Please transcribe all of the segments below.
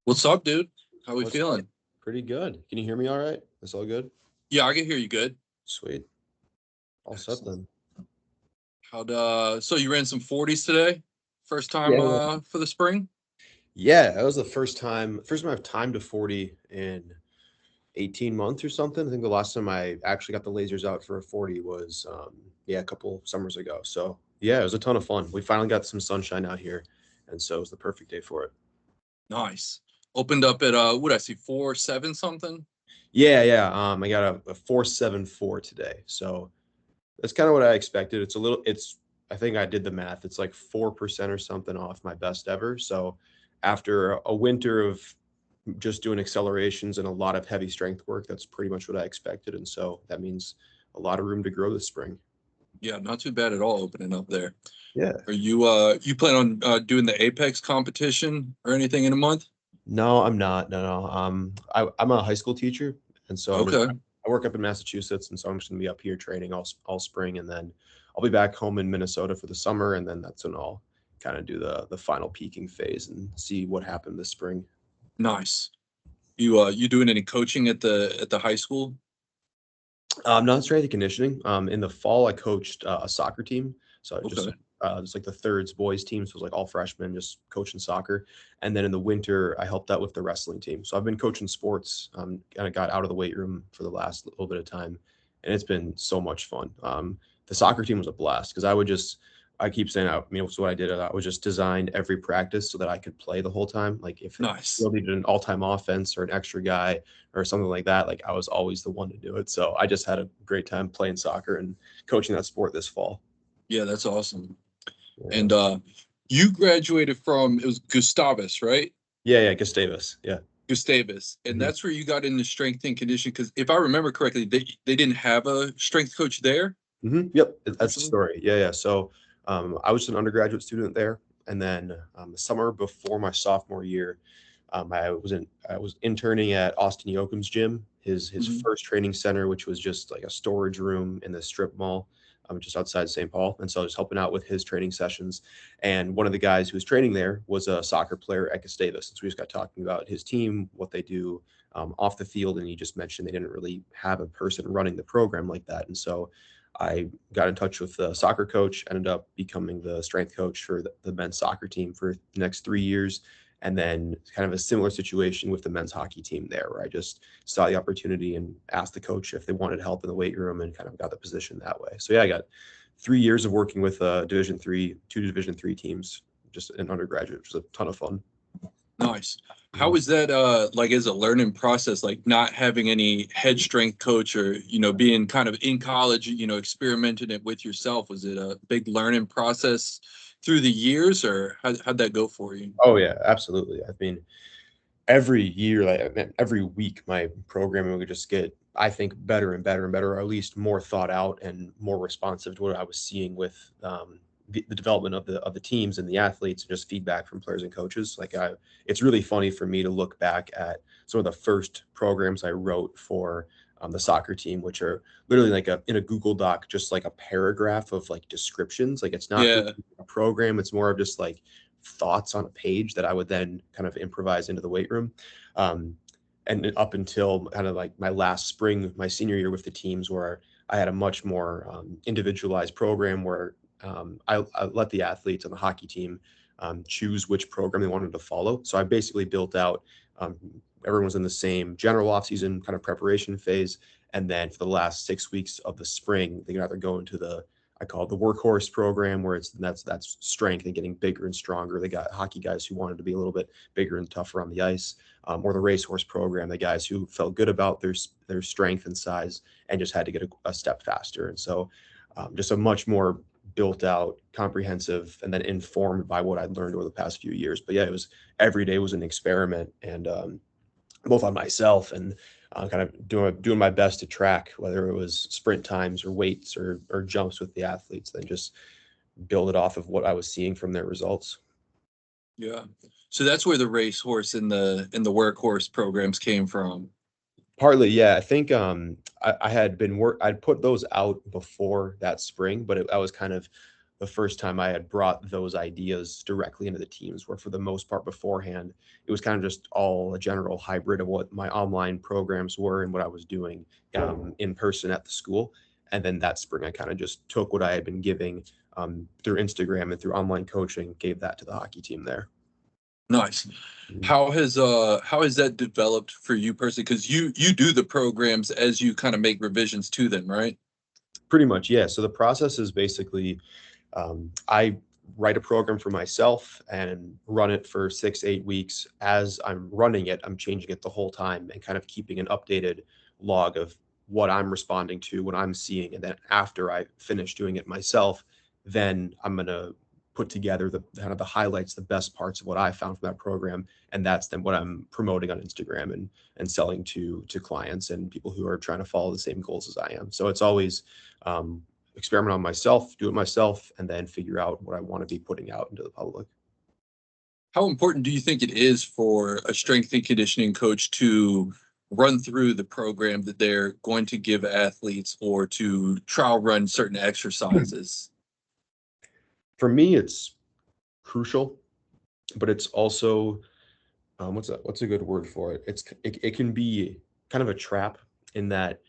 What's up, dude? How we What's up? feeling? Pretty good. Can you hear me all right? That's all good? Yeah, I can hear you good. Sweet. All set Excellent. then. So you ran some 40s today? First time Yeah. for the spring? Yeah, that was the first time I've timed a 40 in 18 months or something. I think the last time I actually got the lasers out for a 40 was a couple summers ago. So yeah, it was a ton of fun. We finally got some sunshine out here, and so it was the perfect day for it. Nice. Opened up at what I see, 4-7 something? Yeah. I got a 474 today. So that's kind of what I expected. I think I did the math. It's like 4% or something off my best ever. So after a winter of just doing accelerations and a lot of heavy strength work, that's pretty much what I expected. And so that means a lot of room to grow this spring. Yeah, not too bad at all opening up there. Yeah. Are you plan on doing the Apex competition or anything in a month? No, I'm not. No. I'm a high school teacher, and so Okay. I work up in Massachusetts, and so I'm just gonna be up here training all spring, and then I'll be back home in Minnesota for the summer, and then that's when I'll kind of do the final peaking phase and see what happened this spring. Nice. You doing any coaching at the high school? Not strength and conditioning. In the fall, I coached a soccer team, so Okay. just like the thirds boys team, so it was like all freshmen, just coaching soccer. And then in the winter, I helped out with the wrestling team. So I've been coaching sports. Kind of got out of the weight room for the last little bit of time, and it's been so much fun. The soccer team was a blast because I keep saying, I mean, it's what I did. I was just designed every practice so that I could play the whole time. Like if it Nice. really needed an all-time offense or an extra guy or something like that, like I was always the one to do it. So I just had a great time playing soccer and coaching that sport this fall. Yeah, that's awesome. Yeah. And you graduated from, it was Gustavus, right? Yeah, Gustavus. Yeah. Gustavus, and Mhm. that's where you got into strength and conditioning. Because if I remember correctly, they didn't have a strength coach there Yep, that's the originally. story. Yeah. So I was an undergraduate student there, and then the summer before my sophomore year, I was interning at Austin Yoakum's gym, his Hmm. first training center, which was just like a storage room in the strip mall, just outside St. Paul. And so I was helping out with his training sessions. And one of the guys who was training there was a soccer player at Gustavus. And so we just got talking about his team, what they do off the field, and he just mentioned they didn't really have a person running the program like that. And so I got in touch with the soccer coach, ended up becoming the strength coach for the men's soccer team for the next 3 years. And then kind of a similar situation with the men's hockey team there, where I just saw the opportunity and asked the coach if they wanted help in the weight room and kind of got the position that way. So yeah, I got 3 years of working with two Division three teams, just an undergraduate, which was a ton of fun. Nice. How Mhm. was that like as a learning process, like not having any head strength coach or, being kind of in college, experimenting it with yourself? Was it a big learning process through the years, or how'd that go for you? Oh yeah, absolutely. I mean, every year, like every week, my programming would just get, I think, better and better and better, or at least more thought out and more responsive to what I was seeing with the development of the teams and the athletes, and just feedback from players and coaches. It's really funny for me to look back at some of the first programs I wrote for the soccer team, which are literally like in a Google Doc, just like a paragraph of like descriptions. Like it's not really Yeah. a program; it's more of just like thoughts on a page that I would then kind of improvise into the weight room. Um, and up until kind of like my last spring, my senior year with the teams, where I had a much more individualized program where I let the athletes on the hockey team choose which program they wanted to follow. So I basically built out, um, everyone was in the same general offseason kind of preparation phase. And then for the last 6 weeks of the spring, they could either go into I call it the Workhorse program, where that's strength and getting bigger and stronger. They got hockey guys who wanted to be a little bit bigger and tougher on the ice, or the Racehorse program, the guys who felt good about their strength and size and just had to get a step faster. And so, just a much more built out, comprehensive, and then informed by what I'd learned over the past few years. But yeah, it was every day was an experiment, and both on myself and kind of doing my best to track whether it was sprint times or weights or jumps with the athletes, then just build it off of what I was seeing from their results. Yeah. So that's where the racehorse and the workhorse programs came from. Partly, yeah. I think I had I'd put those out before that spring, but I was kind of the first time I had brought those ideas directly into the teams, where for the most part beforehand, it was kind of just all a general hybrid of what my online programs were and what I was doing in person at the school. And then that spring, I kind of just took what I had been giving through Instagram and through online coaching, gave that to the hockey team there. Nice. How has that developed for you personally? Because you do the programs as you kind of make revisions to them, right? Pretty much, yeah. So the process is basically I write a program for myself and run it for 6, 8 weeks. As I'm running it, I'm changing it the whole time and kind of keeping an updated log of what I'm responding to, what I'm seeing. And then after I finish doing it myself, then I'm going to put together the kind of the highlights, the best parts of what I found from that program. And that's then what I'm promoting on Instagram and selling to clients and people who are trying to follow the same goals as I am. So it's always experiment on myself, do it myself, and then figure out what I want to be putting out into the public. How important do you think it is for a strength and conditioning coach to run through the program that they're going to give athletes or to trial run certain exercises? For me, it's crucial, but it's also what's a good word for it? It can be kind of a trap in that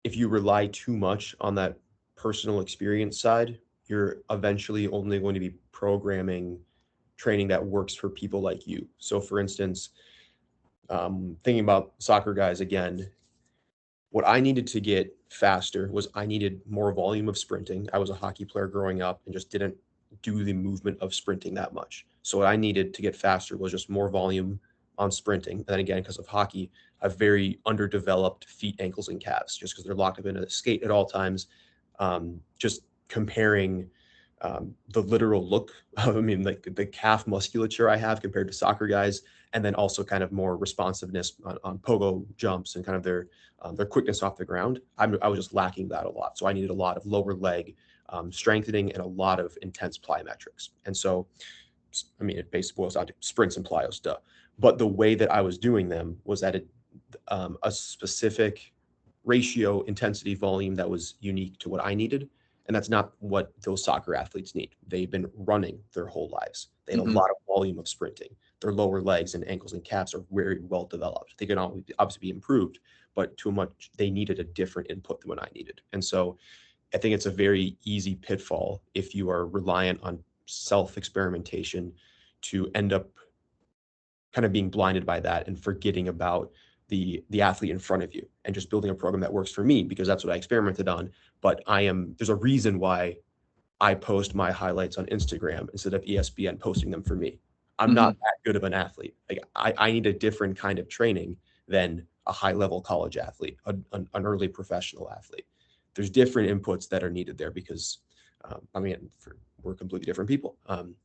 if you rely too much on that personal experience side, you're eventually only going to be programming training that works for people like you. So, for instance, thinking about soccer guys again, what I needed to get faster was I needed more volume of sprinting. I was a hockey player growing up and just didn't do the movement of sprinting that much. So what I needed to get faster was just more volume on sprinting. And then again, because of hockey, I have very underdeveloped feet, ankles, and calves just because they're locked up in a skate at all times. Just comparing the literal look, I mean, like the calf musculature I have compared to soccer guys, and then also kind of more responsiveness on pogo jumps and kind of their quickness off the ground. I was just lacking that a lot. So I needed a lot of lower leg strengthening and a lot of intense plyometrics. And so, I mean, it basically boils down to sprints and plyos, duh. But the way that I was doing them was at a specific ratio, intensity, volume that was unique to what I needed. And that's not what those soccer athletes need. They've been running their whole lives. They have a lot of volume of sprinting. Their lower legs and ankles and calves are very well developed. They can obviously be improved, but too much, they needed a different input than what I needed. And so I think it's a very easy pitfall if you are reliant on self-experimentation to end up kind of being blinded by that and forgetting about the athlete in front of you and just building a program that works for me because that's what I experimented on. But there's a reason why I post my highlights on Instagram instead of ESPN posting them for me. I'm not that good of an athlete. Like I need a different kind of training than a high level college athlete, an early professional athlete. There's different inputs that are needed there because we're completely different people.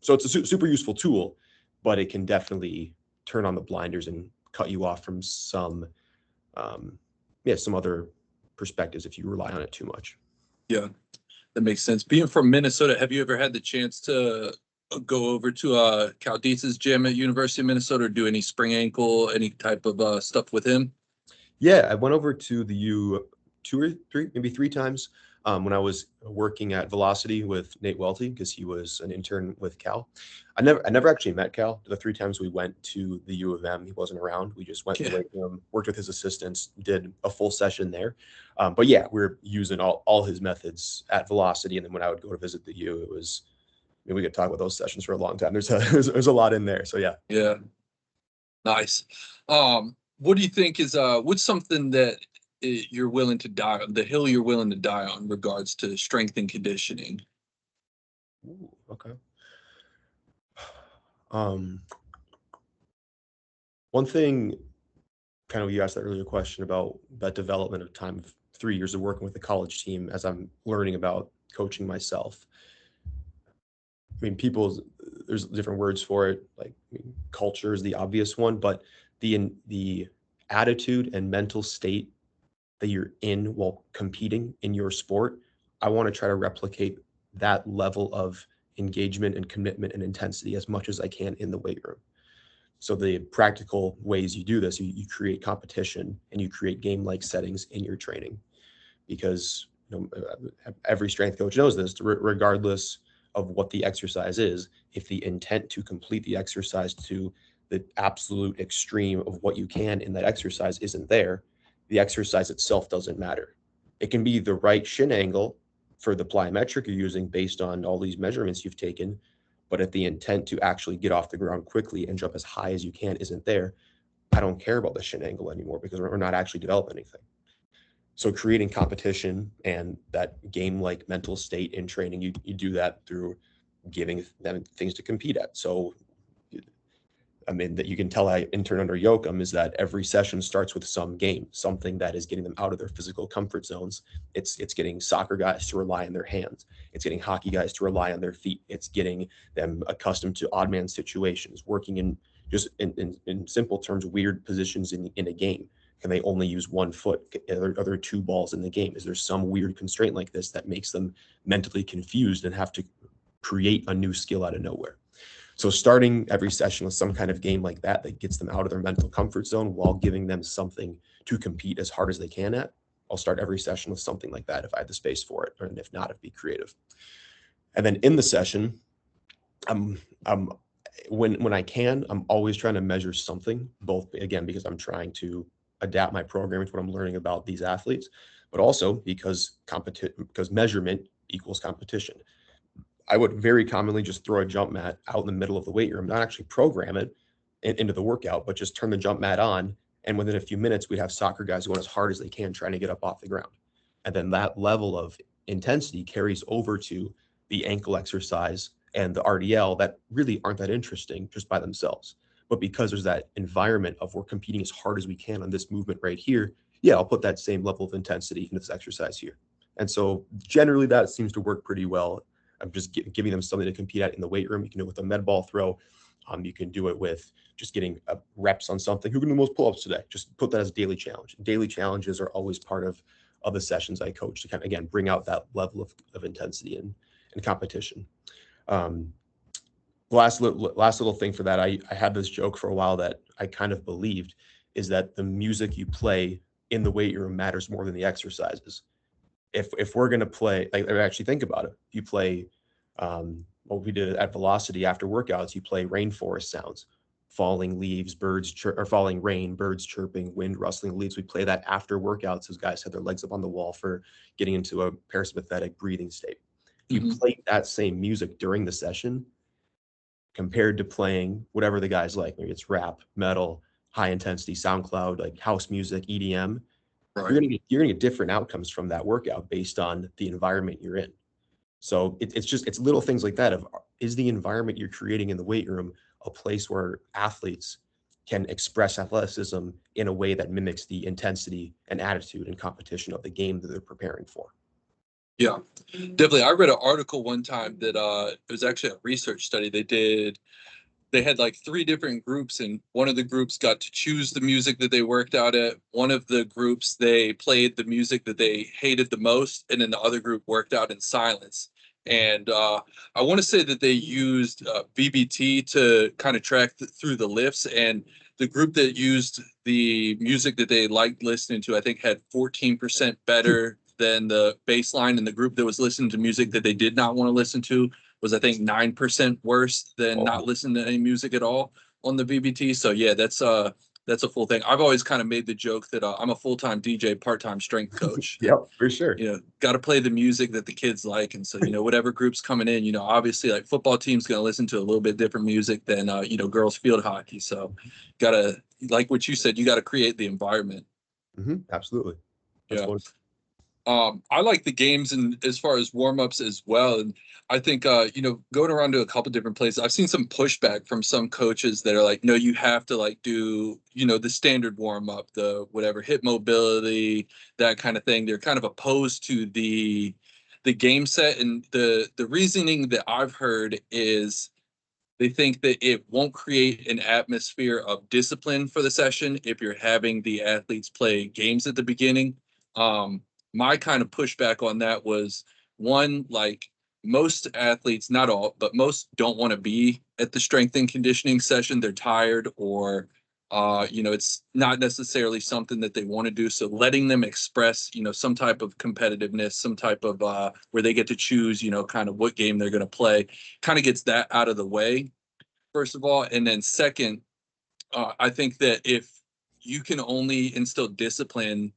So it's a super useful tool, but it can definitely turn on the blinders and cut you off from some other perspectives if you rely on it too much. Yeah, that makes sense. Being from Minnesota, have you ever had the chance to go over to Cal Dietz's gym at University of Minnesota or do any spring ankle, any type of stuff with him? Yeah, I went over to the U 2 or 3, maybe 3 times when I was working at Velocity with Nate Welty because he was an intern with Cal. I never actually met Cal. The 3 times we went to the U of M, he wasn't around. We just went to the weight room, worked with his assistants, did a full session there. But yeah, we're using all his methods at Velocity. And then when I would go to visit the U, it was, I mean, we could talk about those sessions for a long time. There's a lot in there. So yeah. Yeah. Nice. What do you think is what's something that you're willing to die on, the hill you're willing to die on in regards to strength and conditioning? Ooh, okay. One thing, kind of you asked that earlier question about that development of time of 3 years of working with the college team as I'm learning about coaching myself. I mean, there's different words for it. Like culture is the obvious one, but the attitude and mental state that you're in while competing in your sport, I want to try to replicate that level of engagement and commitment and intensity as much as I can in the weight room. So the practical ways you do this, you create competition and you create game-like settings in your training because every strength coach knows this. Regardless of what the exercise is, if the intent to complete the exercise to the absolute extreme of what you can in that exercise isn't there, the exercise itself doesn't matter. It can be the right shin angle for the plyometric you're using based on all these measurements you've taken, but if the intent to actually get off the ground quickly and jump as high as you can isn't there, I don't care about the shin angle anymore because we're not actually developing anything. So creating competition and that game-like mental state in training, you do that through giving them things to compete at. So I mean, that you can tell I intern under Yoakum is that every session starts with some game, something that is getting them out of their physical comfort zones. It's getting soccer guys to rely on their hands. It's getting hockey guys to rely on their feet. It's getting them accustomed to odd man situations, working in just in simple terms, weird positions in a game. Can they only use one foot? Are there two balls in the game? Is there some weird constraint like this that makes them mentally confused and have to create a new skill out of nowhere? So starting every session with some kind of game like that that gets them out of their mental comfort zone while giving them something to compete as hard as they can at. I'll start every session with something like that if I have the space for it, and if not, it'd be creative. And then in the session, I'm when I can, I'm always trying to measure something, both again because I'm trying to adapt my programming to what I'm learning about these athletes, but also because measurement equals competition. I would very commonly just throw a jump mat out in the middle of the weight room, not actually program it into the workout, but just turn the jump mat on. And within a few minutes, we'd have soccer guys going as hard as they can, trying to get up off the ground. And then that level of intensity carries over to the ankle exercise and the RDL that really aren't that interesting just by themselves. But because there's that environment of we're competing as hard as we can on this movement right here, yeah, I'll put that same level of intensity into this exercise here. And so generally that seems to work pretty well. I'm just giving them something to compete at in the weight room. You can do it with a med ball throw. You can do it with just getting reps on something. Who can do the most pull-ups today? Just put that as a daily challenge. Daily challenges are always part of the sessions I coach to kind of, again, bring out that level of intensity and competition. Last little thing for that, I had this joke for a while that I kind of believed is that the music you play in the weight room matters more than the exercises. If we're going to play, like, actually think about it. If you play what we did at Velocity after workouts, you play rainforest sounds, falling leaves, or falling rain, birds chirping, wind rustling leaves. We play that after workouts as guys had their legs up on the wall for getting into a parasympathetic breathing state. If you play that same music during the session compared to playing whatever the guys like, maybe it's rap, metal, high intensity, SoundCloud, like house music, EDM, Right. you're gonna get different outcomes from that workout based on the environment you're in. So it's little things like that of, is the environment you're creating in the weight room a place where athletes can express athleticism in a way that mimics the intensity and attitude and competition of the game that they're preparing for? Yeah, definitely. I read an article one time that it was actually a research study they did. They had like three different groups, and one of the groups got to choose the music that they worked out at. One of the groups, they played the music that they hated the most, and then the other group worked out in silence. And I want to say that they used VBT to kind of track through the lifts, and the group that used the music that they liked listening to, I think, had 14% better than the baseline, and the group that was listening to music that they did not want to listen to was, I think, 9% worse than not listening to any music at all on the VBT. So yeah, that's a full thing. I've always kind of made the joke that I'm a full-time DJ, part-time strength coach. Yep, for sure. Got to play the music that the kids like. And so, whatever group's coming in, obviously like football team's going to listen to a little bit different music than, girls field hockey. So gotta, like what you said, you got to create the environment. Absolutely. Yeah. I like the games and as far as warm-ups as well. And I think, going around to a couple different places, I've seen some pushback from some coaches that are like, no, you have to like do, the standard warm-up, the whatever, hip mobility, that kind of thing. They're kind of opposed to the game set. And the reasoning that I've heard is they think that it won't create an atmosphere of discipline for the session if you're having the athletes play games at the beginning. My kind of pushback on that was, one, like most athletes, not all, but most don't want to be at the strength and conditioning session. They're tired, or It's not necessarily something that they want to do. So letting them express, some type of competitiveness, some type of where they get to choose, kind of what game they're going to play, kind of gets that out of the way, first of all. And then second, I think that if you can only instill discipline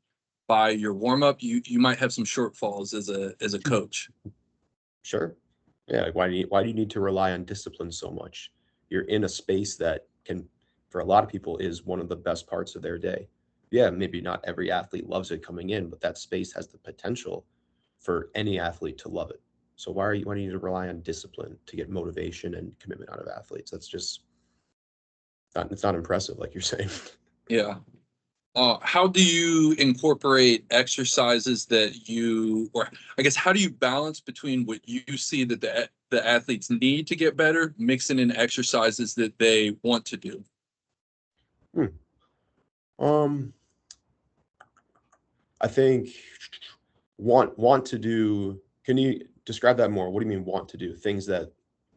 by your warm up, you might have some shortfalls as a coach. Sure. Yeah. Like why do you need to rely on discipline so much? You're in a space that can, for a lot of people, is one of the best parts of their day. Yeah, maybe not every athlete loves it coming in, but that space has the potential for any athlete to love it. So why do you need to rely on discipline to get motivation and commitment out of athletes? That's just not, it's not impressive, like you're saying. Yeah. How do you incorporate exercises that or I guess, how do you balance between what you see that the athletes need to get better, mixing in exercises that they want to do? Hmm. Um, I think want to do. Can you describe that more? What do you mean want to do? Things that.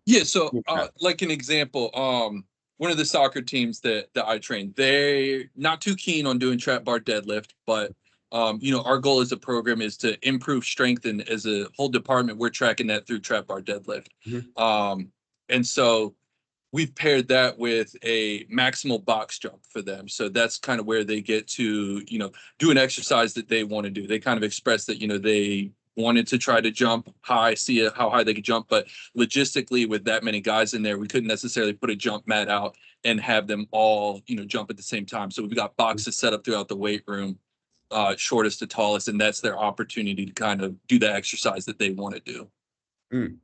Yeah, so Yeah. like an example, one of the soccer teams that I train, they're not too keen on doing trap bar deadlift, but our goal as a program is to improve strength, and as a whole department, we're tracking that through trap bar deadlift. Mhm. And so we've paired that with a maximal box jump for them. So that's kind of where they get to, do an exercise that they want to do. They kind of express that, they wanted to try to jump high, see how high they could jump. But logistically, with that many guys in there, we couldn't necessarily put a jump mat out and have them all, jump at the same time. So we've got boxes set up throughout the weight room, shortest to tallest, and that's their opportunity to kind of do the exercise that they want to do. Mm.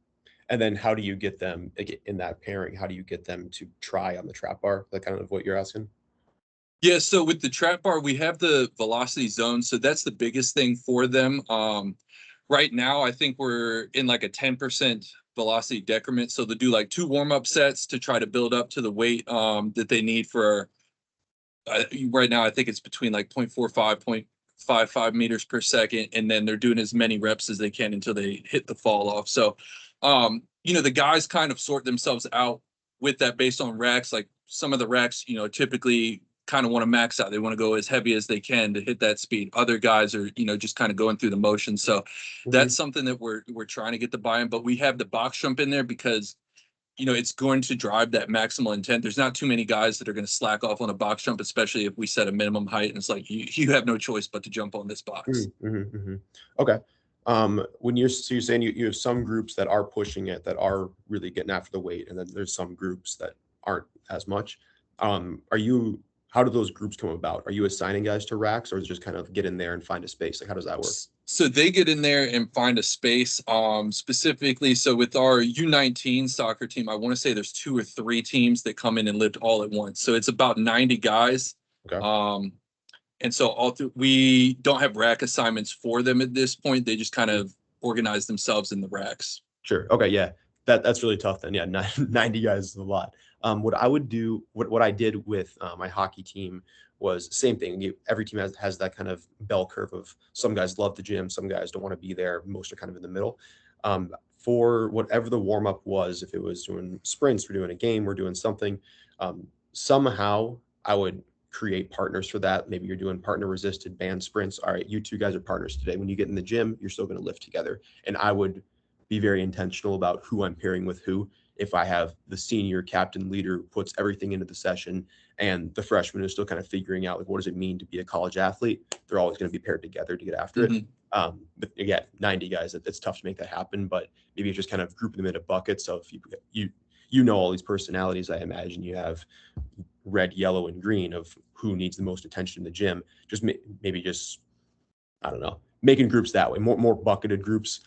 And then how do you get them in that pairing? How do you get them to try on the trap bar? That kind of what you're asking? Yeah, so with the trap bar, we have the velocity zone. So that's the biggest thing for them. Right now, I think we're in like a 10% velocity decrement. So they do like two warm-up sets to try to build up to the weight that they need for right now. I think it's between like 0.45, 0.55 meters per second. And then they're doing as many reps as they can until they hit the fall off. So, the guys kind of sort themselves out with that based on racks. Like some of the racks, typically kind of want to max out. They want to go as heavy as they can to hit that speed. Other guys are, just kind of going through the motion. So that's Mhm. something that we're trying to get the buy-in. But we have the box jump in there because it's going to drive that maximal intent. There's not too many guys that are going to slack off on a box jump, especially if we set a minimum height and it's like you have no choice but to jump on this box. Mhm, mhm, mhm. Okay. You're saying you have some groups that are pushing it, that are really getting after the weight, and then there's some groups that aren't as much. How do those groups come about? Are you assigning guys to racks, or is it just kind of get in there and find a space? Like, how does that work? So they get in there and find a space. Specifically, so with our U19 soccer team, I want to say there's two or three teams that come in and lift all at once. So it's about 90 guys. Okay. Um, and so we don't have rack assignments for them at this point. They just kind Mhm. of organize themselves in the racks. Sure. Okay. Yeah. That's really tough then. Yeah. 90 guys is a lot. What I would do, what I did with my hockey team was same thing. Every team has that kind of bell curve of some guys love the gym, some guys don't want to be there. Most are kind of in the middle. For whatever the warm up was, if it was doing sprints, we're doing a game, we're doing something, somehow I would create partners for that. Maybe you're doing partner resisted band sprints. All right, you two guys are partners today. When you get in the gym, you're still going to lift together. And I would be very intentional about who I'm pairing with who. If I have the senior captain leader who puts everything into the session and the freshman is still kind of figuring out like what does it mean to be a college athlete, they're always going to be paired together to get after it. Mhm. But again, 90 guys, it's tough to make that happen. But maybe you just kind of group them into buckets. So if you know all these personalities, I imagine you have red, yellow, and green of who needs the most attention in the gym. Just maybe just I don't know, making groups that way, more bucketed groups.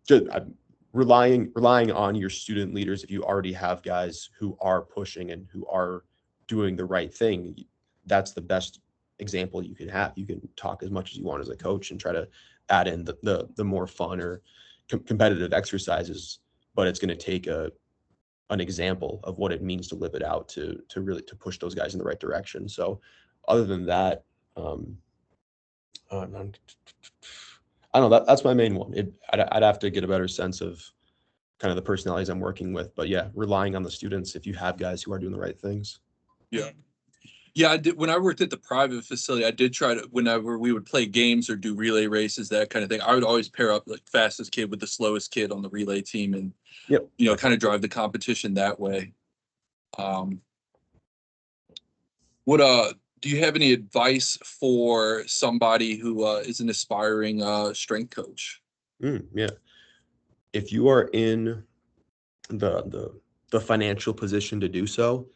Just relying on your student leaders. If you already have guys who are pushing and who are doing the right thing, that's the best example you can have. You can talk as much as you want as a coach and try to add in the more fun or competitive exercises, but it's going to take an example of what it means to live it out to really to push those guys in the right direction. So other than that, um, uh, non- I don't know. That's my main one. I'd have to get a better sense of kind of the personalities I'm working with. But yeah, relying on the students if you have guys who are doing the right things. Yeah. Yeah, I did when I worked at the private facility, I did try to whenever we would play games or do relay races, that kind of thing, I would always pair up like fastest kid with the slowest kid on the relay team and, Yep, that's kind of helpful. drive the competition that way. Um, what do you have any advice for somebody who is an aspiring strength coach? Yeah. If you are in the financial position to do so,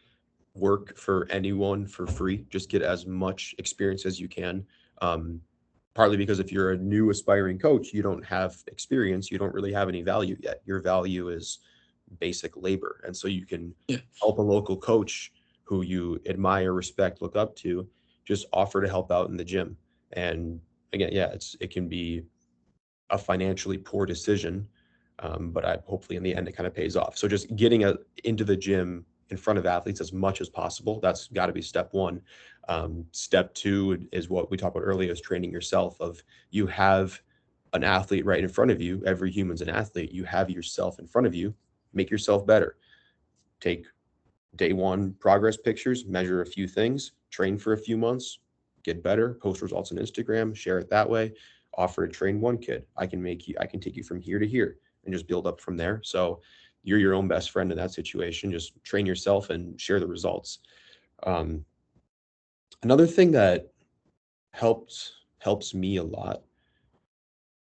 work for anyone for free. Just get as much experience as you can. Um, Partly because if you're a new aspiring coach, you don't have experience, you don't really have any value yet. Your value is basic labor. And so you can Yeah. help a local coach who you admire, respect, look up to, just offer to help out in the gym. And again, yeah, it can be a financially poor decision, but hopefully in the end it kind of pays off. So just getting into the gym in front of athletes as much as possible. That's got to be step one. Step two is what we talked about earlier, is training yourself. Of you have an athlete right in front of you. Every human's an athlete. You have yourself in front of you. Make yourself better. Take day one progress pictures, measure a few things, train for a few months, get better, post results on Instagram, share it that way, offer to train one kid. I can take you from here to here and just build up from there. So you're your own best friend in that situation. Just train yourself and share the results. Um, Another thing that helps me a lot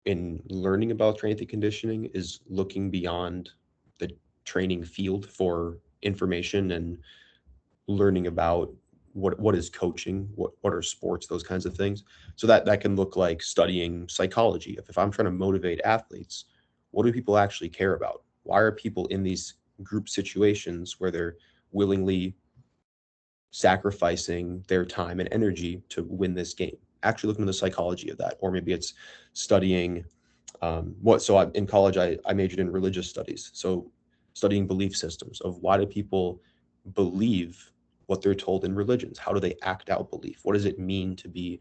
in learning about strength and conditioning is looking beyond the training field for information and learning about what is coaching, what are sports, those kinds of things. So that can look like studying psychology. If I'm trying to motivate athletes, what do people actually care about? Why are people in these group situations where they're willingly sacrificing their time and energy to win this game? Actually looking at the psychology of that. Or maybe it's studying in college, I majored in religious studies. So studying belief systems of why do people believe what they're told in religions? How do they act out belief? What does it mean to be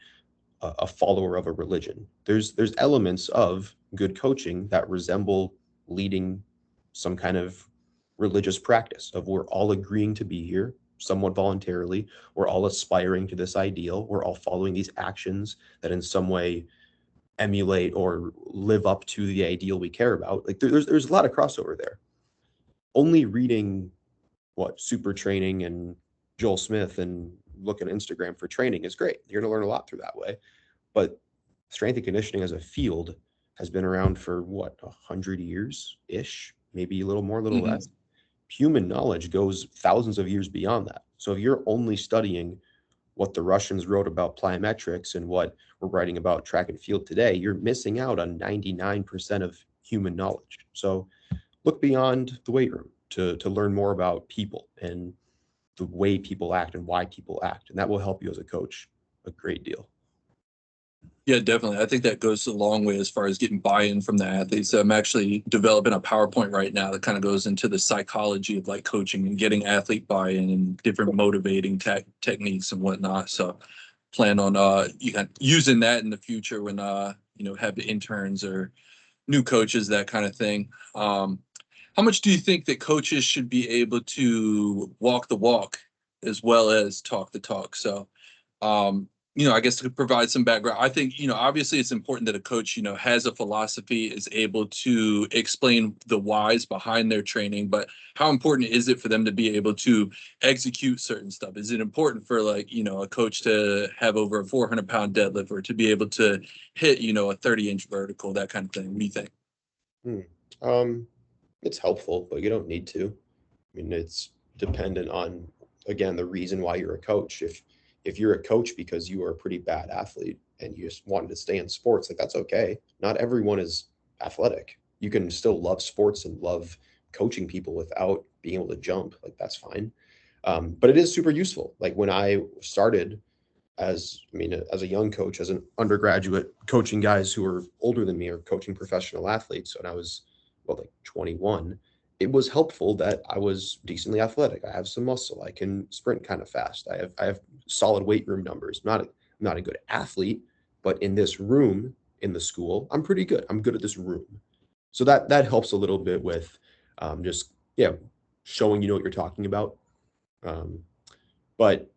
a follower of a religion? There's elements of good coaching that resemble leading some kind of religious practice of we're all agreeing to be here somewhat voluntarily. We're all aspiring to this ideal. We're all following these actions that in some way emulate or live up to the ideal we care about. Like there's a lot of crossover there. Only reading what super training and Joel Smith and looking at Instagram for training is great. You're going to learn a lot through that way. But strength and conditioning as a field has been around for what, 100 years ish, maybe a little more, a little Hmm. less. Human knowledge goes thousands of years beyond that. So if you're only studying what the Russians wrote about plyometrics and what we're writing about track and field today, you're missing out on 99% of human knowledge. So look beyond the weight room to learn more about people and the way people act and why people act. And that will help you as a coach a great deal. Yeah, definitely. I think that goes a long way as far as getting buy-in from the athletes. I'm actually developing a PowerPoint right now that kind of goes into the psychology of like coaching and getting athlete buy-in and different motivating techniques and whatnot. So plan on using that in the future when have interns or new coaches, that kind of thing. How much do you think that coaches should be able to walk the walk as well as talk the talk? So I guess to provide some background, I think, obviously it's important that a coach, has a philosophy, is able to explain the whys behind their training, but how important is it for them to be able to execute certain stuff? Is it important for like, a coach to have over a 400-pound deadlift or to be able to hit, a 30-inch vertical, that kind of thing? What do you think? Hmm. Um, it's helpful, but you don't need to. I mean, it's dependent on, again, the reason why you're a coach. If you're a coach because you are a pretty bad athlete and you just wanted to stay in sports, like that's okay. Not everyone is athletic. You can still love sports and love coaching people without being able to jump. Like that's fine. But it is super useful. Like when I started as a young coach, as an undergraduate, coaching guys who were older than me or coaching professional athletes when I was, well, like 21, it was helpful that I was decently athletic. I have some muscle. I can sprint kind of fast. I have solid weight room numbers. I'm not a good athlete, but in this room in the school, I'm pretty good. I'm good at this room. So that helps a little bit with just yeah, showing you know what you're talking about. Um, but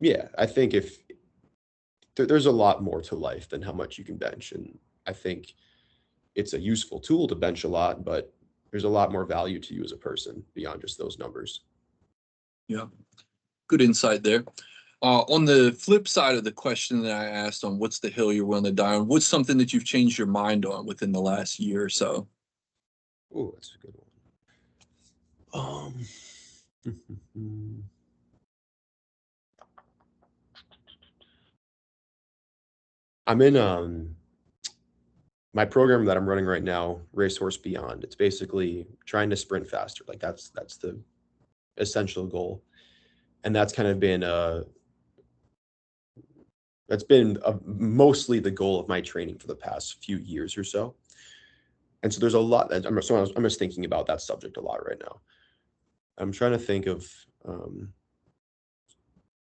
Yeah, I think if there's a lot more to life than how much you can bench, and I think it's a useful tool to bench a lot, but there's a lot more value to you as a person beyond just those numbers. Yeah, good insight there. On the flip side of the question that I asked on what's the hill you're willing to die on, what's something that you've changed your mind on within the last year or so? Oh, that's a good one. I'm in my program that I'm running right now, Racehorse Beyond. It's basically trying to sprint faster. Like that's the essential goal, and that's kind of been mostly the goal of my training for the past few years or so. And so there's a lot that I'm just thinking about that subject a lot right now. I'm trying to think of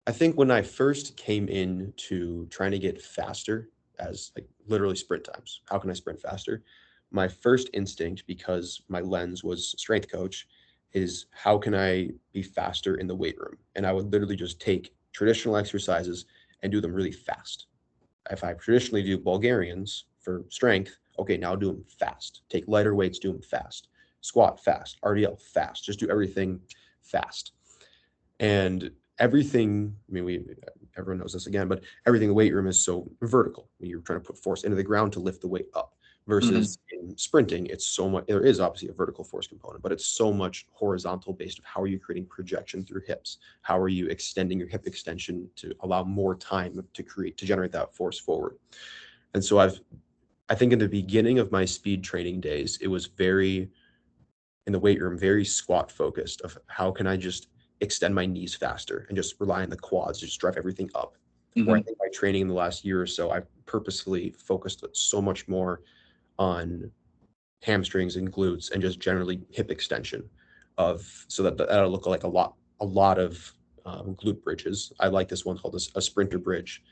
I think when I first came in to trying to get faster as like literally sprint times, how can I sprint faster? My first instinct, because my lens was strength coach, is how can I be faster in the weight room? And I would literally just take traditional exercises and do them really fast. If I traditionally do Bulgarians for strength, okay, now do them fast. Take lighter weights, do them fast. Squat fast, RDL fast. Just do everything fast. And everything, I mean, everyone knows this again, but everything in the weight room is so vertical when you're trying to put force into the ground to lift the weight up. Mhm. Versus in sprinting, it's so much, there is obviously a vertical force component, but it's so much horizontal based of how are you creating projection through hips? How are you extending your hip extension to allow more time to generate that force forward? And so I think in the beginning of my speed training days, it was very in the weight room, very squat focused of how can I just extend my knees faster and just rely on the quads to just drive everything up. Where I Mhm. think my training in the last year or so, I've purposefully focused so much more on hamstrings and glutes and just generally hip extension of so that'll look like a lot of glute bridges. I like this one called a sprinter bridge.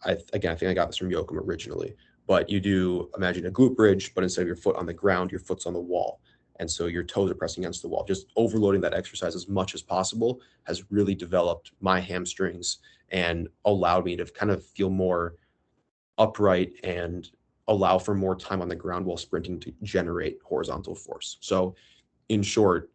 I think I got this from Yoakum originally, but you do imagine a glute bridge, but instead of your foot on the ground, your foot's on the wall. And so your toes are pressing against the wall. Just overloading that exercise as much as possible has really developed my hamstrings and allowed me to kind of feel more upright and allow for more time on the ground while sprinting to generate horizontal force. So, in short,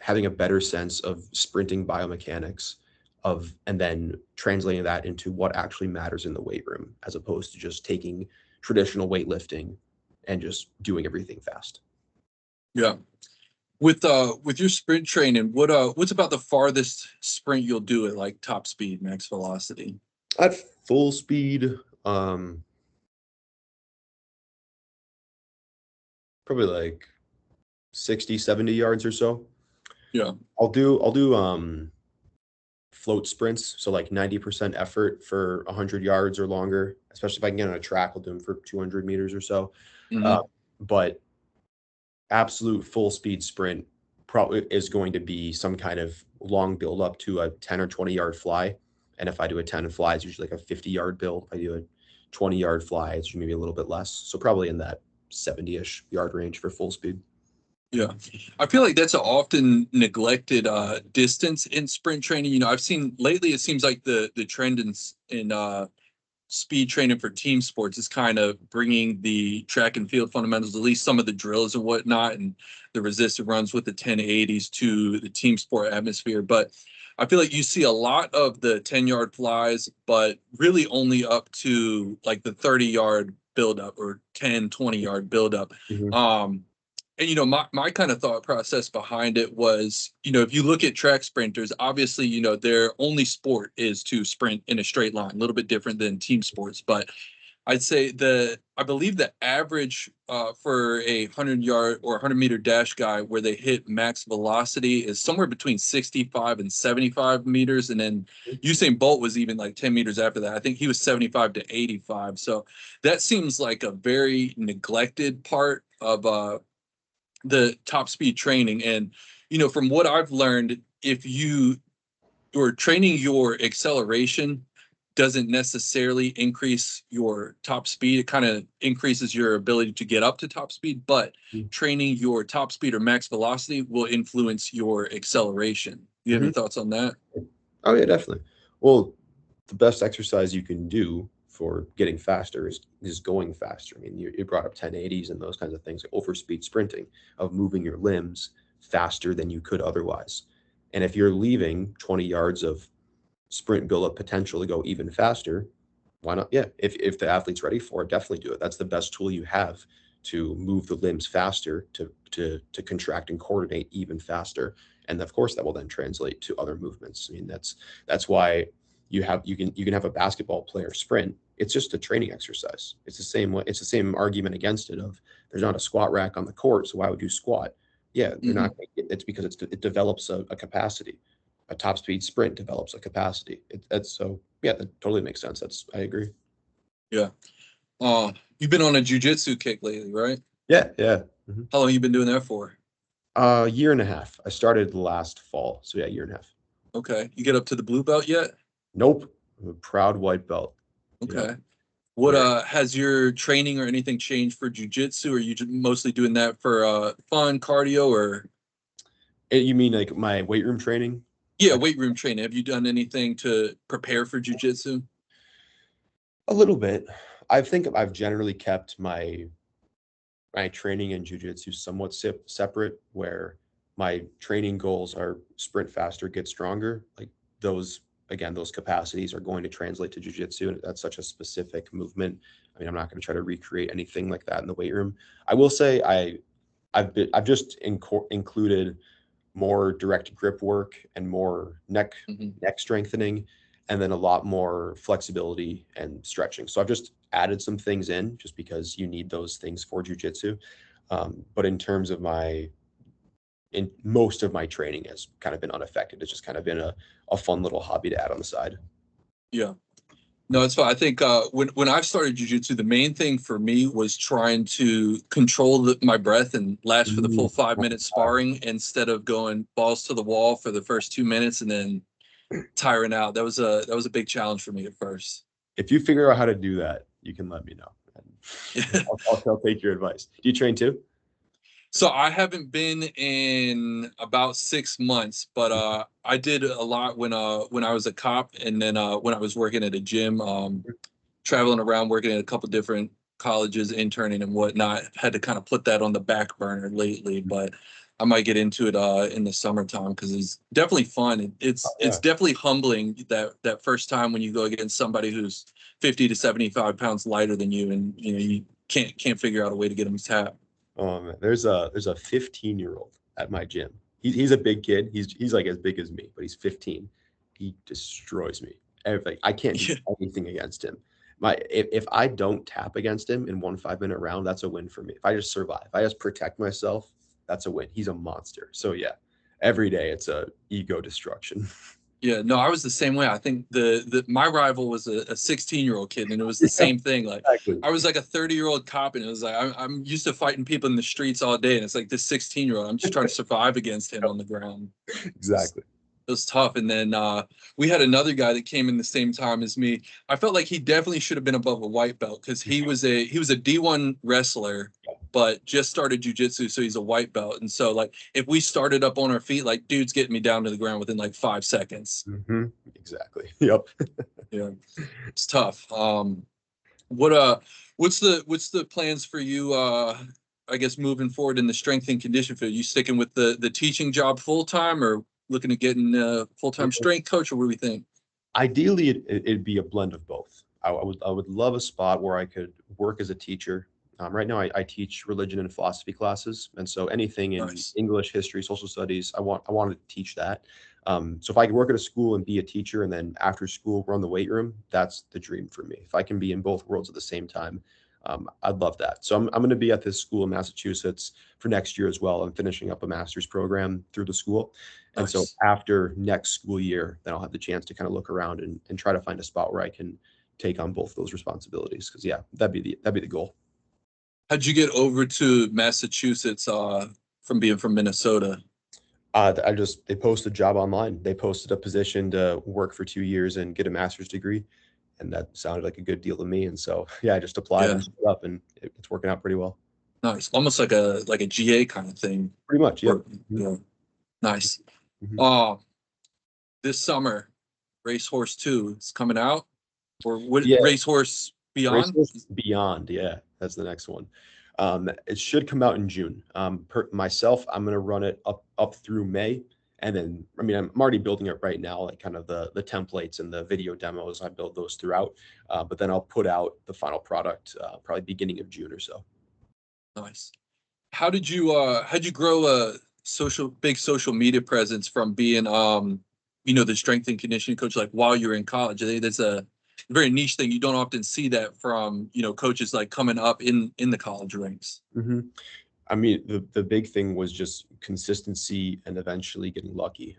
having a better sense of sprinting biomechanics and then translating that into what actually matters in the weight room as opposed to just taking traditional weightlifting and just doing everything fast. Yeah. With your sprint training, what's about the farthest sprint you'll do at like top speed, max velocity? At full speed, um, probably like 60, 70 yards or so. Yeah. I'll do float sprints, so like 90% effort for 100 yards or longer, especially if I can get on a track, I'll do them for 200 meters or so. Uh, Mhm. but absolute full speed sprint probably is going to be some kind of long build up to a 10 or 20-yard fly. And if I do a 10 fly, it's usually like a 50-yard build. If I do a 20-yard fly, it's maybe a little bit less. So probably in that 70-ish yard range for full speed. Yeah. I feel like that's an often neglected distance in sprint training. I've seen lately it seems like the trend in speed training for team sports is kind of bringing the track and field fundamentals, at least some of the drills and whatnot, and the resisted runs with the 1080s to the team sport atmosphere. But I feel like you see a lot of the 10-yard flies, but really only up to like the 30-yard buildup or 10, 20-yard buildup. Mhm. Um, and my kind of thought process behind it was, if you look at track sprinters, obviously, their only sport is to sprint in a straight line, a little bit different than team sports. But I'd say I believe the average for a 100-yard or 100-meter dash guy where they hit max velocity is somewhere between 65 and 75 meters. And then Usain Bolt was even like 10 meters after that. I think he was 75 to 85. So that seems like a very neglected part of the top speed training. And from what I've learned, if you're training your acceleration doesn't necessarily increase your top speed. It kind of increases your ability to get up to top speed, but training your top speed or max velocity will influence your acceleration. You have any Mhm. thoughts on that? Oh yeah, definitely. Well, the best exercise you can do for getting faster is going faster. I mean, you brought up 1080s and those kinds of things, over speed sprinting, of moving your limbs faster than you could otherwise. And if you're leaving 20 yards of sprint build up potential to go even faster, why not? Yeah, if the athlete's ready for it, definitely do it. That's the best tool you have to move the limbs faster, to contract and coordinate even faster. And of course that will then translate to other movements. I mean, that's why you can have a basketball player sprint. It's just a training exercise. It's the same way. It's the same argument against it of, there's not a squat rack on the court, so why would you squat? Yeah, they're not. It's because it develops a capacity. A top speed sprint develops a capacity. That's so, yeah, that totally makes sense. I agree. Yeah. You've been on a jujitsu kick lately, right? Yeah, yeah. Mm-hmm. How long you been doing that for? A year and a half. I started last fall, so yeah, year and a half. Okay. You get up to the blue belt yet? Nope. I'm a proud white belt. Okay. Yep. What Yeah. has your training or anything changed for jujitsu? Or are you mostly doing that for fun, cardio, or You mean like my weight room training? yeah, Like, weight room training? Have you done anything to prepare for jujitsu? a little bit. I think I've generally kept my training and jujitsu somewhat separate, where my training goals are sprint faster, get stronger. Like those, again, those capacities are going to translate to jujitsu, and that's such a specific movement. I mean, I'm not going to try to recreate anything like that in the weight room. I will say I've just included more direct grip work and more neck strengthening, and then a lot more flexibility and stretching. So I've just added some things in just because you need those things for jujitsu. But in terms of in most of my training has kind of been unaffected. It's just kind of been a fun little hobby to add on the side. Yeah. No, it's fine. I think when I started jujitsu, the main thing for me was trying to control my breath and last for the full 5 minutes sparring, instead of going balls to the wall for the first 2 minutes and then tiring out. That was a big challenge for me at first. If you figure out how to do that, you can let me know. I'll take your advice. Do you train too? So I haven't been in about 6 months, but I did a lot when I was a cop, and then when I was working at a gym, traveling around, working at a couple different colleges, interning and whatnot. Had to kind of put that on the back burner lately, but I might get into it in the summertime because it's definitely fun. It's Yeah. definitely humbling that first time when you go against somebody who's 50 to 75 pounds lighter than you, and you can't figure out a way to get them tapped. Man. There's a 15-year-old at my gym. He's a big kid. He's like as big as me, but he's 15. He destroys me. Everything. I can't do anything against him. If I don't tap against him in 1 5-minute round, that's a win for me. If I just survive, if I just protect myself, that's a win. He's a monster. So yeah, every day it's a ego destruction. Yeah, no, I was the same way. I think my rival was a 16-year-old kid, and it was the same thing. Like Exactly. I was like a 30-year-old cop, and it was like I'm used to fighting people in the streets all day, and it's like this 16-year-old. I'm just trying to survive against him on the ground. Exactly. It was tough. And then we had another guy that came in the same time as me. I felt like he definitely should have been above a white belt because he was a D1 wrestler, but just started jujitsu, so he's a white belt. And so like if we started up on our feet, like dude's getting me down to the ground within like 5 seconds. Mm-hmm. Exactly. Yep. Yeah, it's tough. What's the plans for you? I guess moving forward in the strength and condition field, you sticking with the teaching job full time, or looking at getting a full time strength coach, or what do we think? Ideally, it'd be a blend of both. I would love a spot where I could work as a teacher. Right now, I teach religion and philosophy classes, and so anything in Nice. English, history, social studies, I want to teach that. So if I could work at a school and be a teacher, and then after school run the weight room, that's the dream for me. If I can be in both worlds at the same time, I'd love that. So I'm going to be at this school in Massachusetts for next year as well. I'm finishing up a master's program through the school. And so Nice. after next school year, then I'll have the chance to kind of look around and try to find a spot where I can take on both those responsibilities. Because yeah, that'd be the goal. How'd you get over to Massachusetts from being from Minnesota? They posted a job online. They posted a position to work for 2 years and get a master's degree, and that sounded like a good deal to me. And so yeah, I just applied Yeah, and stood up, and it's working out pretty well. nice. Almost like a GA kind of thing. Pretty much, yeah. Or, yeah, nice. Mhm. Uh, this summer, Racehorse 2 is coming out, or what? Yeah, Racehorse Beyond? Racehorse Beyond. Yeah, that's the next one. It should come out in June. Myself, I'm gonna run it up through May, and then I mean I'm already building it right now, like kind of the templates and the video demos. I build those throughout, but then I'll put out the final product probably beginning of June or so. Nice. How'd you grow a big social media presence from being the strength and conditioning coach like while you're in college? I think that's a very niche thing. You don't often see that from, coaches like coming up in the college ranks. hmm I mean, the big thing was just consistency and eventually getting lucky.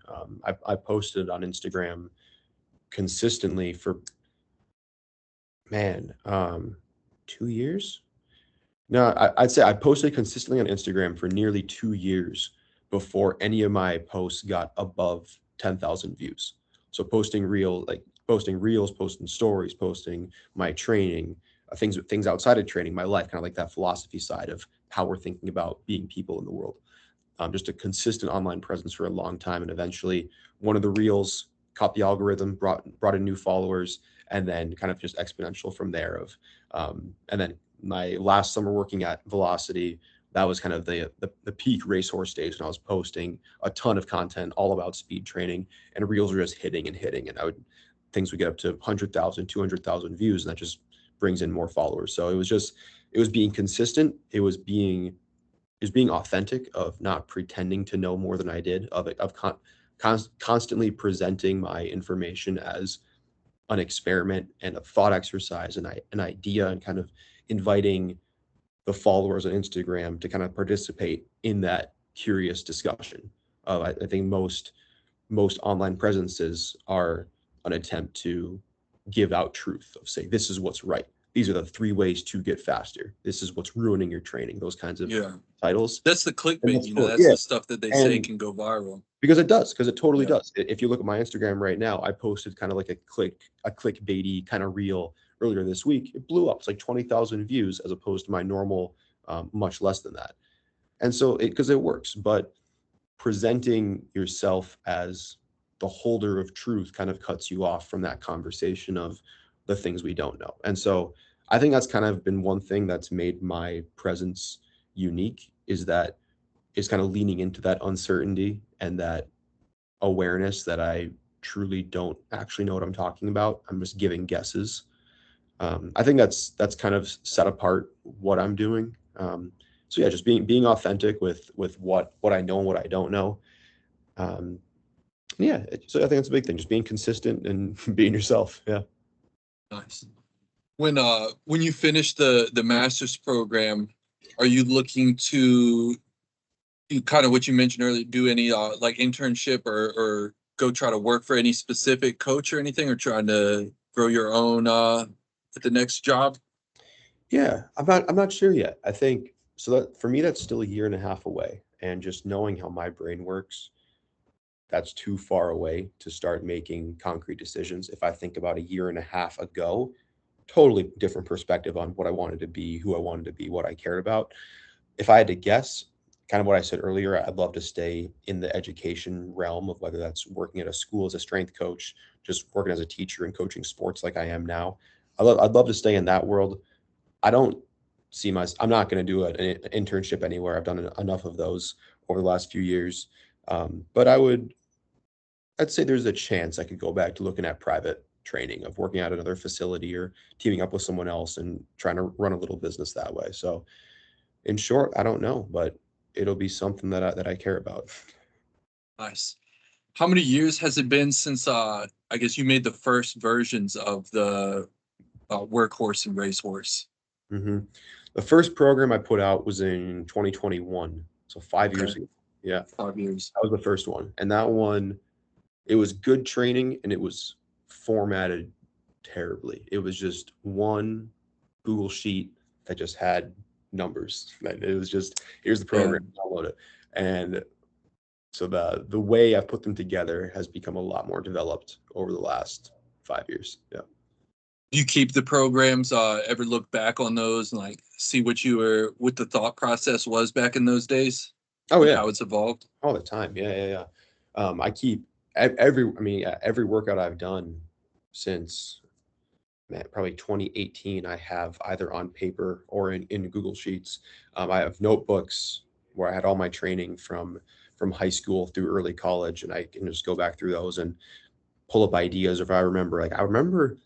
I posted on Instagram consistently for, man, 2 years. No, I'd say I posted consistently on Instagram for nearly 2 years before any of my posts got above 10,000 views. So posting reels, posting stories, posting my training, things outside of training, my life, kind of like that philosophy side of how we're thinking about being people in the world. Just a consistent online presence for a long time, and eventually one of the reels caught the algorithm, brought in new followers, and then kind of just exponential from there. And then my last summer working at Velocity, that was kind of the peak racehorse stage, and I was posting a ton of content all about speed training, and reels were just hitting and hitting, and things would get up to 100,000, 200,000 views, and that just brings in more followers. So it was being consistent. It was being authentic, of not pretending to know more than I did, constantly presenting my information as an experiment and a thought exercise and an idea, and kind of inviting the followers on Instagram to kind of participate in that curious discussion. I think most online presences are an attempt to give out truth, of say, this is what's right. These are the 3 ways to get faster. This is what's ruining your training. Those kinds of Yeah. titles. That's the And clickbait, that's cool. that's Yeah. the stuff that they say And can go viral. because it does, because it totally Yeah. does. If you look at my Instagram right now, I posted kind of like a clickbaity kind of reel earlier this week. It blew up. It's like 20,000 views as opposed to my normal, much less than that. And so because it works, but presenting yourself as the holder of truth kind of cuts you off from that conversation of the things we don't know. And so I think that's kind of been one thing that's made my presence unique, is kind of leaning into that uncertainty and that awareness that I truly don't actually know what I'm talking about. I'm just giving guesses. I think that's kind of set apart what I'm doing. So yeah, just being authentic with what I know and what I don't know. Um, yeah, so I think that's a big thing. Just being consistent and being yourself. Yeah. Nice. When you finish the master's program, are you looking to do kind of what you mentioned earlier, do any like internship or go try to work for any specific coach or anything, or trying to grow your own at the next job? Yeah, I'm not sure yet. I think so that for me that's still a year and a half away. And just knowing how my brain works, that's too far away to start making concrete decisions. If I think about a year and a half ago, totally different perspective on what I wanted to be, who I wanted to be, what I cared about. If I had to guess, kind of what I said earlier, I'd love to stay in the education realm, of whether that's working at a school as a strength coach, just working as a teacher and coaching sports like I am now. I'd love to stay in that world. I don't I'm not going to do an internship anywhere. I've done enough of those over the last few years. But I'd say there's a chance I could go back to looking at private training, of working at another facility or teaming up with someone else and trying to run a little business that way. So in short, I don't know, but it'll be something that I care about. Nice. How many years has it been since I guess you made the first versions of the workhorse and racehorse? hmm The first program I put out was in 2021, so 5 years Okay, ago. Yeah, 5 years. that was the first one, and that one, it was good training, and it was formatted terribly. It was just one Google sheet that just had numbers. It was just, here's the Yeah. program, download it. And so the way I put them together has become a lot more developed over the last 5 years. Yeah. Do you keep the programs? Ever look back on those and like see what the thought process was back in those days Oh and yeah, how it's evolved? all the time. Yeah, yeah, yeah. I keep every workout I've done since, man, probably 2018, I have either on paper or in Google Sheets. I have notebooks where I had all my training from high school through early college, and I can just go back through those and pull up ideas. If I remember, like I remember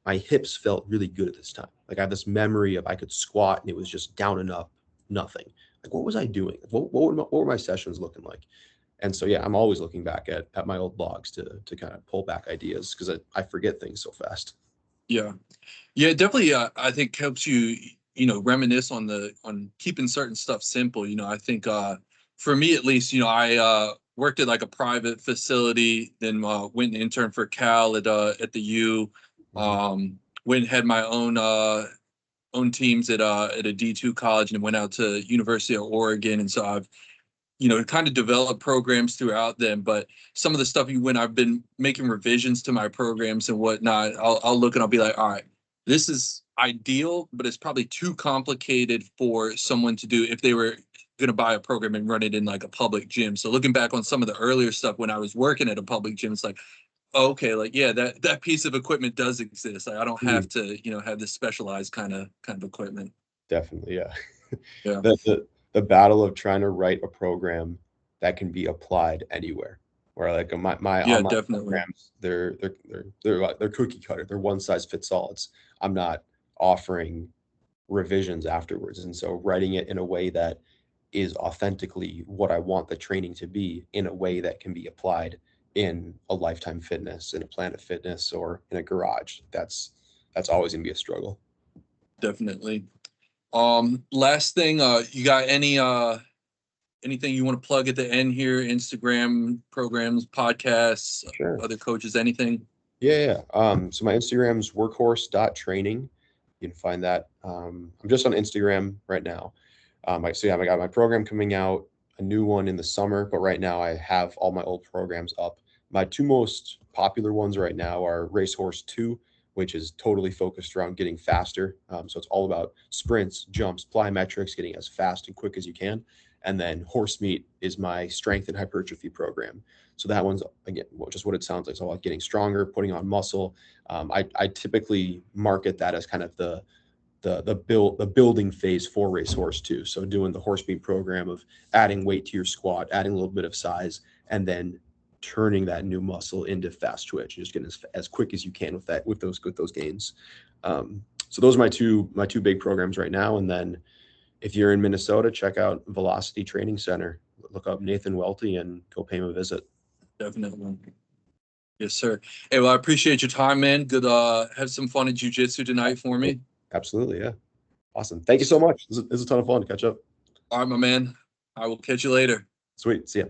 my hips felt really good at this time. Like I have this memory of I could squat and it was just down and up, nothing. Like what was I doing? What were my sessions looking like? And so yeah, I'm always looking back at my old logs to kind of pull back ideas because I forget things so fast. Yeah. Yeah, it definitely. I think helps you, reminisce on keeping certain stuff simple. I think for me at least, I worked at like a private facility, then went and interned for Cal at the U. Mhm. Went and had my own teams at a D2 college, and went out to University of Oregon, and so I've kind of develop programs throughout them. But some of the stuff when I've been making revisions to my programs and whatnot, I'll look and I'll be like, all right, this is ideal, but it's probably too complicated for someone to do if they were going to buy a program and run it in like a public gym. So looking back on some of the earlier stuff when I was working at a public gym, it's like, oh, okay, like yeah, that piece of equipment does exist. Like I don't have Mhm. to, have this specialized kind of equipment. Definitely, yeah. Yeah. The battle of trying to write a program that can be applied anywhere. Where like my Yeah, online definitely. programs, they're cookie cutter. They're one size fits all. I'm not offering revisions afterwards. And so writing it in a way that is authentically what I want the training to be in a way that can be applied in a Lifetime Fitness, in a Planet Fitness, or in a garage. That's always gonna be a struggle. Definitely. Last thing, you got anything you want to plug at the end here? Instagram programs, podcasts, Sure. other coaches, anything? Yeah, yeah. So my Instagram's workhorse.training. You can find that. I'm just on Instagram right now. I got my program coming out, a new one in the summer, but right now I have all my old programs up. My two most popular ones right now are Racehorse 2, which is totally focused around getting faster. So it's all about sprints, jumps, plyometrics, getting as fast and quick as you can. And then Horse Meat is my strength and hypertrophy program. So that one's again just what it sounds like. It's all about getting stronger, putting on muscle. I typically market that as kind of the building phase for Racehorse too. So doing the horse meat program of adding weight to your squat, adding a little bit of size, and then turning that new muscle into fast twitch, just getting as quick as you can with those gains. So those are my two big programs right now. And then if you're in Minnesota, check out Velocity Training Center. Look up Nathan Welty and go pay him a visit. Definitely. Yes, sir. Hey, well, I appreciate your time, man. Good. Have some fun at jujitsu tonight for me. Absolutely, yeah. Awesome. Thank you so much. This is a ton of fun to catch up. All right, my man. I will catch you later. Sweet. See ya.